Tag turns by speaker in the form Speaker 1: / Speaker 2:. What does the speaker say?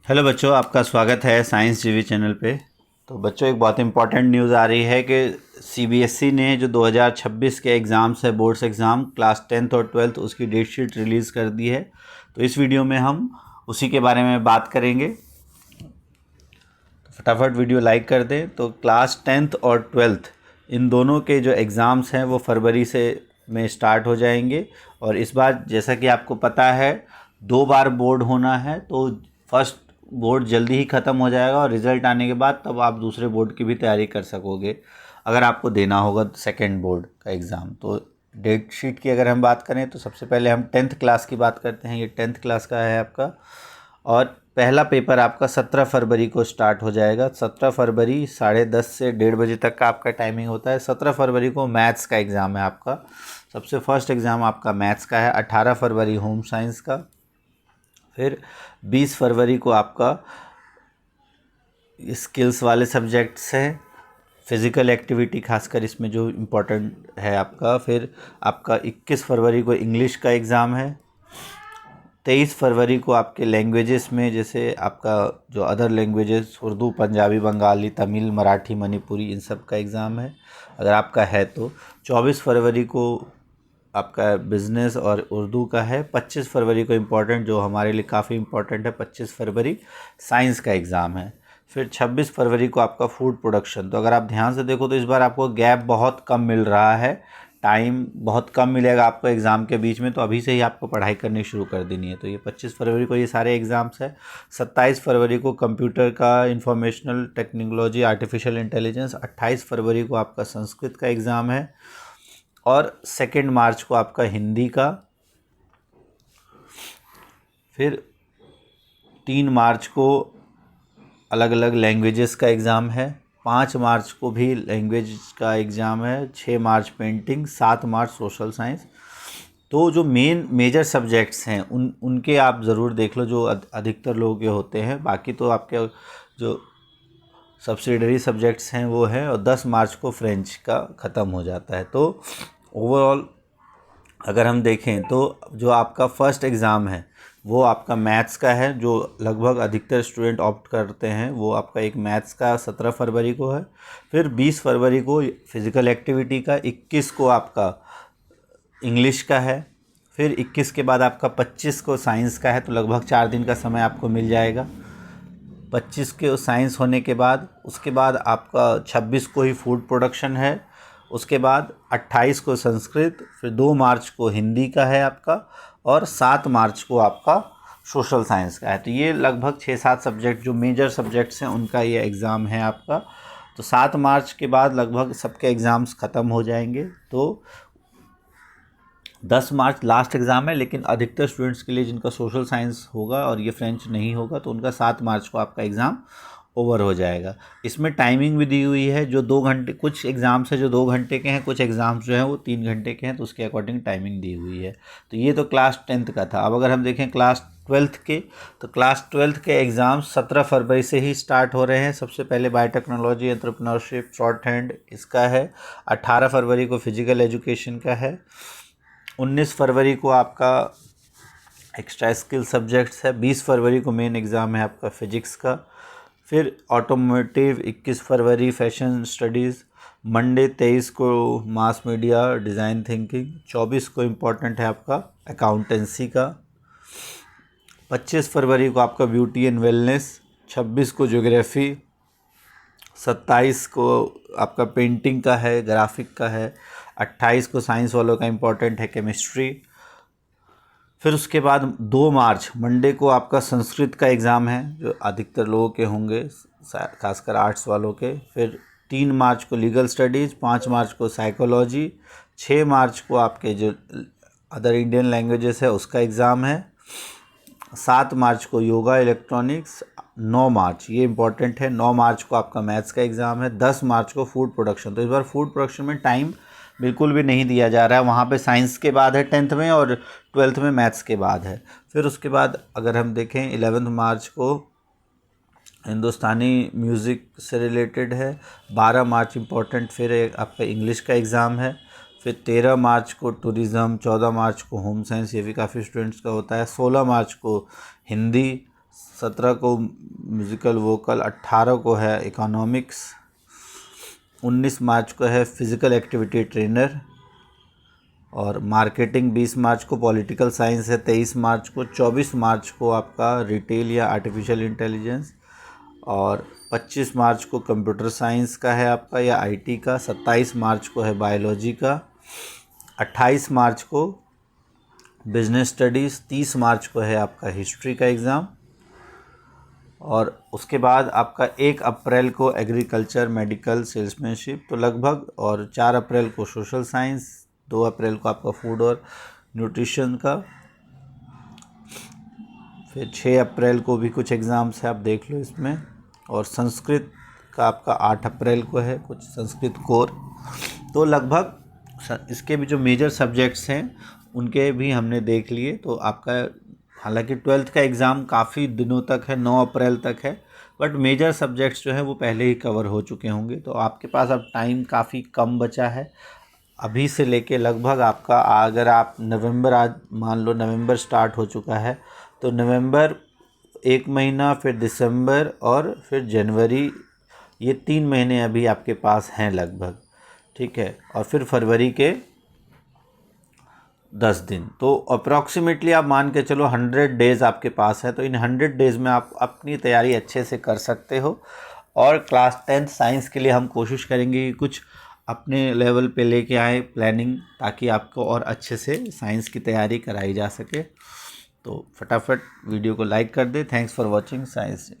Speaker 1: Hello बच्चों, आपका स्वागत है साइंस जीवी चैनल पे। तो बच्चों, एक बहुत इंपॉर्टेंट न्यूज़ आ रही है कि सीबीएसई ने जो 2026 के एग्ज़ाम्स है, बोर्ड्स एग्ज़ाम क्लास 10th और 12th, उसकी डेट शीट रिलीज़ कर दी है। तो इस वीडियो में हम उसी के बारे में बात करेंगे। तो फटाफट वीडियो लाइक कर दें। तो क्लास 10th और 12th इन दोनों के जो एग्ज़ाम्स हैं वो फरवरी से में स्टार्ट हो जाएंगे। और इस बार जैसा कि आपको पता है 2 बार बोर्ड होना है, तो फर्स्ट बोर्ड जल्दी ही ख़त्म हो जाएगा और रिज़ल्ट आने के बाद तब आप दूसरे बोर्ड की भी तैयारी कर सकोगे अगर आपको देना होगा सेकेंड बोर्ड का एग्ज़ाम। तो डेट शीट की अगर हम बात करें तो सबसे पहले हम 10th क्लास की बात करते हैं। ये 10th क्लास का है आपका, और पहला पेपर आपका 17 फरवरी को स्टार्ट हो जाएगा। 17 फरवरी 10:30 से 1:30 तक का आपका टाइमिंग होता है। 17 फरवरी को मैथ्स का एग्ज़ाम है आपका, सबसे फर्स्ट एग्ज़ाम आपका मैथ्स का है। 18 फरवरी होम साइंस का। फिर 20 फरवरी को आपका स्किल्स वाले सब्जेक्ट्स हैं, फिज़िकल एक्टिविटी खासकर इसमें जो इम्पोर्टेंट है आपका। फिर आपका 21 फरवरी को इंग्लिश का एग्ज़ाम है। 23 फरवरी को आपके लैंग्वेजेस में, जैसे आपका जो अदर लैंग्वेजेस उर्दू, पंजाबी, बंगाली, तमिल, मराठी, मणिपुरी, इन सब का एग्ज़ाम है अगर आपका है तो। 24 फरवरी को आपका बिज़नेस और उर्दू का है। 25 फरवरी को इम्पोर्टेंट, जो हमारे लिए काफ़ी इम्पोर्टेंट है, 25 फरवरी साइंस का एग्ज़ाम है। फिर 26 फरवरी को आपका फूड प्रोडक्शन। तो अगर आप ध्यान से देखो तो इस बार आपको गैप बहुत कम मिल रहा है, टाइम बहुत कम मिलेगा आपको एग्ज़ाम के बीच में, तो अभी से ही आपको पढ़ाई करनी शुरू कर देनी है। तो ये 25 फरवरी को ये सारे एग्ज़ाम्स है। 27 फरवरी को कंप्यूटर का, इंफॉर्मेशनल टेक्नोलॉजी, आर्टिफिशियल इंटेलिजेंस। 28 फरवरी को आपका संस्कृत का एग्ज़ाम है। और 2 मार्च को आपका हिंदी का। फिर 3 मार्च को अलग अलग लैंग्वेजेस का एग्ज़ाम है। 5 मार्च को भी लैंग्वेज का एग्ज़ाम है। 6 मार्च पेंटिंग। 7 मार्च सोशल साइंस। तो जो मेजर सब्जेक्ट्स हैं उनके आप ज़रूर देख लो, जो अधिकतर लोगों के होते हैं। बाकी तो आपके जो सब्सिडरी सब्जेक्ट्स हैं वो है। और 10 मार्च को फ्रेंच का ख़त्म हो जाता है। तो ओवरऑल अगर हम देखें तो जो आपका फर्स्ट एग्ज़ाम है वो आपका मैथ्स का है, जो लगभग अधिकतर स्टूडेंट ऑप्ट करते हैं। वो आपका एक मैथ्स का 17 फरवरी को है। फिर 20 फरवरी को फिज़िकल एक्टिविटी का। 21 को आपका इंग्लिश का है। फिर 21 के बाद आपका 25 को साइंस का है, तो लगभग 4 दिन का समय आपको मिल जाएगा। 25 के साइंस होने के बाद उसके बाद आपका 26 को ही फूड प्रोडक्शन है। उसके बाद 28 को संस्कृत। फिर 2 मार्च को हिंदी का है आपका। और 7 मार्च को आपका सोशल साइंस का है। तो ये लगभग 6-7 सब्जेक्ट जो मेजर सब्जेक्ट्स हैं उनका ये एग्ज़ाम है आपका। तो 7 मार्च के बाद लगभग सबके एग्ज़ाम्स ख़त्म हो जाएंगे। तो 10 मार्च लास्ट एग्ज़ाम है, लेकिन अधिकतर स्टूडेंट्स के लिए जिनका सोशल साइंस होगा और ये फ्रेंच नहीं होगा तो उनका 7 मार्च को आपका एग्ज़ाम ओवर हो जाएगा। इसमें टाइमिंग भी दी हुई है, जो 2 घंटे, कुछ एग्ज़ाम्स है जो 2 घंटे के हैं, कुछ एग्ज़ाम्स जो हैं वो 3 घंटे के हैं, तो उसके अकॉर्डिंग टाइमिंग दी हुई है। तो ये तो क्लास 10th का था। अब अगर हम देखें क्लास 12th के, तो क्लास 12th के एग्ज़ाम 17 फरवरी से ही स्टार्ट हो रहे हैं। सबसे पहले बायोटेक्नोलॉजी, एंटरप्रेन्योरशिप, शॉर्ट हैंड इसका है। 18 फरवरी को फिजिकल एजुकेशन का है। 19 फरवरी को आपका एक्स्ट्रा स्किल सब्जेक्ट्स है। 20 फरवरी को मेन एग्ज़ाम है आपका फिजिक्स का। फिर ऑटोमोटिव 21 फरवरी, फैशन स्टडीज़। मंडे 23 को मास मीडिया, डिज़ाइन थिंकिंग। 24 को इम्पोर्टेंट है आपका अकाउंटेंसी का। 25 फरवरी को आपका ब्यूटी एंड वेलनेस। 26 को ज्योग्राफी। 27 को आपका पेंटिंग का है, ग्राफिक का है। 28 को साइंस वालों का इम्पोर्टेंट है केमिस्ट्री। फिर उसके बाद 2 मार्च मंडे को आपका संस्कृत का एग्ज़ाम है, जो अधिकतर लोगों के होंगे, खासकर आर्ट्स वालों के। फिर 3 मार्च को लीगल स्टडीज़। 5 मार्च को साइकोलॉजी। 6 मार्च को आपके जो अदर इंडियन लैंग्वेजेस है उसका एग्ज़ाम है। 7 मार्च को योगा, इलेक्ट्रॉनिक्स। 9 मार्च, ये इंपॉर्टेंट है, 9 मार्च को आपका मैथ्स का एग्ज़ाम है। 10 मार्च को फूड प्रोडक्शन। तो इस बार फूड प्रोडक्शन में टाइम बिल्कुल भी नहीं दिया जा रहा है। वहाँ पे साइंस के बाद है 10th में, और 12th में मैथ्स के बाद है। फिर उसके बाद अगर हम देखें 11 मार्च को हिंदुस्तानी म्यूज़िक से रिलेटेड है। 12 मार्च इम्पोर्टेंट फिर एक आपका इंग्लिश का एग्ज़ाम है। फिर 13 मार्च को टूरिज़्म। 14 मार्च को होम साइंस, ये भी काफ़ी स्टूडेंट्स का होता है। 16 मार्च को हिंदी। 17 को म्यूज़िकल वोकल, 18 को है इकोनॉमिक्स, 19 मार्च को है फिज़िकल एक्टिविटी ट्रेनर, और मार्केटिंग 20 मार्च को, पॉलिटिकल साइंस है 23 मार्च को, 24 मार्च को आपका रिटेल या आर्टिफिशियल इंटेलिजेंस, और 25 मार्च को कंप्यूटर साइंस का है आपका या आईटी का, 27 मार्च को है बायोलॉजी का, 28 मार्च को बिजनेस स्टडीज़, 30 मार्च को है आपका हिस्ट्री का एग्ज़ाम, और उसके बाद आपका 1 अप्रैल को एग्रीकल्चर, मेडिकल, सेल्समैनशिप, तो लगभग, और 4 अप्रैल को सोशल साइंस, 2 अप्रैल को आपका फूड और न्यूट्रिशन का, फिर 6 अप्रैल को भी कुछ एग्ज़ाम्स है, आप देख लो इसमें, और संस्कृत का आपका 8 अप्रैल को है कुछ संस्कृत कोर। तो लगभग इसके भी जो मेजर सब्जेक्ट्स हैं उनके भी हमने देख लिए। तो आपका हालांकि 12th का एग्ज़ाम काफ़ी दिनों तक है, 9 अप्रैल तक है, बट मेजर सब्जेक्ट्स जो हैं वो पहले ही कवर हो चुके होंगे। तो आपके पास अब टाइम काफ़ी कम बचा है अभी से लेके लगभग आपका, अगर आप नवंबर, आज मान लो नवंबर स्टार्ट हो चुका है, तो नवंबर 1 महीना, फिर दिसंबर और फिर जनवरी, ये 3 महीने अभी आपके पास हैं लगभग, ठीक है, और फिर फरवरी के 10 दिन। तो अप्रॉक्सीमेटली आप मान के चलो 100 डेज़ आपके पास है। तो इन 100 डेज़ में आप अपनी तैयारी अच्छे से कर सकते हो। और क्लास 10th साइंस के लिए हम कोशिश करेंगे कि कुछ अपने लेवल पे लेके आए प्लानिंग, ताकि आपको और अच्छे से साइंस की तैयारी कराई जा सके। तो फटाफट वीडियो को लाइक कर दे। Thanks for watching science.